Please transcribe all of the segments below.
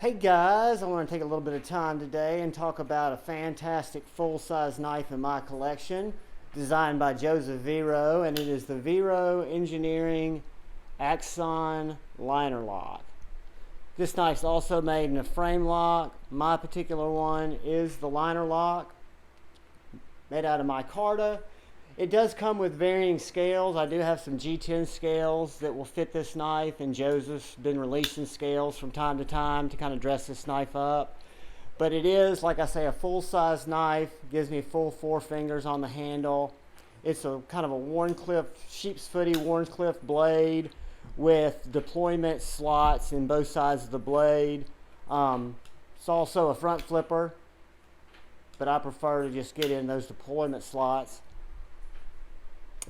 Hey guys, I want to take a little bit of time today and talk about a fantastic full-size knife in my collection designed by Joseph Vero, and it is the Vero Engineering Axon Liner Lock. This knife's also made in a frame lock. My particular one is the liner lock, made out of micarta. It does come with varying scales. I do have some G10 scales that will fit this knife, and Joseph's been releasing scales from time to time to kind of dress this knife up. But it is, like I say, a full-size knife. Gives me full 4 fingers on the handle. It's a kind of a Wharncliffe, Sheepsfooty Wharncliffe blade with deployment slots in both sides of the blade. It's also a front flipper, but I prefer to just get in those deployment slots.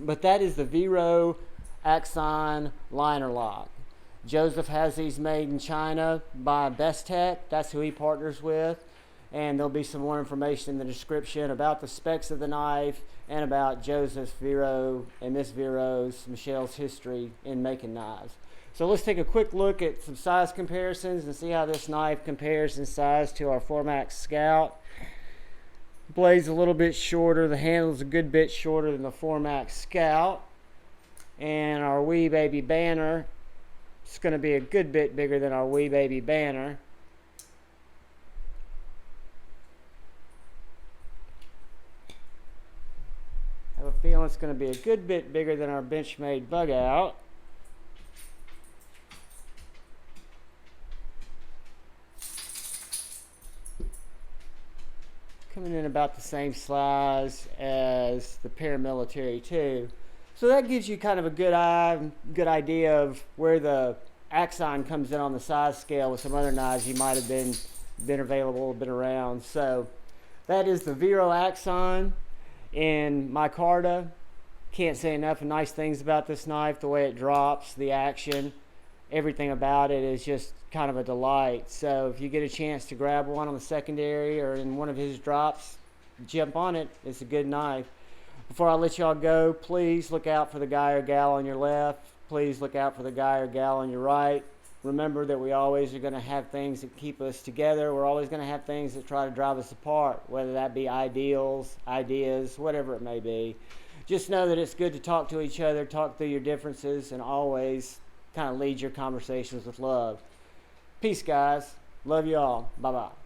But that is the Vero Axon Liner Lock. Joseph has these made in China by Bestech. That's who he partners with. And there'll be some more information in the description about the specs of the knife and about Joseph Vero and Miss Vero's, Michelle's history in making knives. So let's take a quick look at some size comparisons and see how this knife compares in size to our Formax Scout. Blade's a little bit shorter. The handle's a good bit shorter than the Formax Scout. And our wee baby banner, it's going to be a good bit bigger than our wee baby banner. I have a feeling it's going to be a good bit bigger than our Benchmade bug out. Coming in about the same size as the Paramilitary 2. So that gives you kind of a good idea of where the Axon comes in on the size scale with some other knives you might have been available, been around. So that is the Vero Axon in micarta. Can't say enough nice things about this knife. The way it drops, the action, everything about it is just kind of a delight. So if you get a chance to grab one on the secondary or in one of his drops, jump on it. It's a good knife. Before I let y'all go, please look out for the guy or gal on your left. Please look out for the guy or gal on your right. Remember that we always are going to have things that keep us together. We're always going to have things that try to drive us apart, whether that be ideals, ideas, whatever it may be. Just know that it's good to talk to each other, talk through your differences, and always kind of lead your conversations with love. Peace, guys. Love you all. Bye-bye.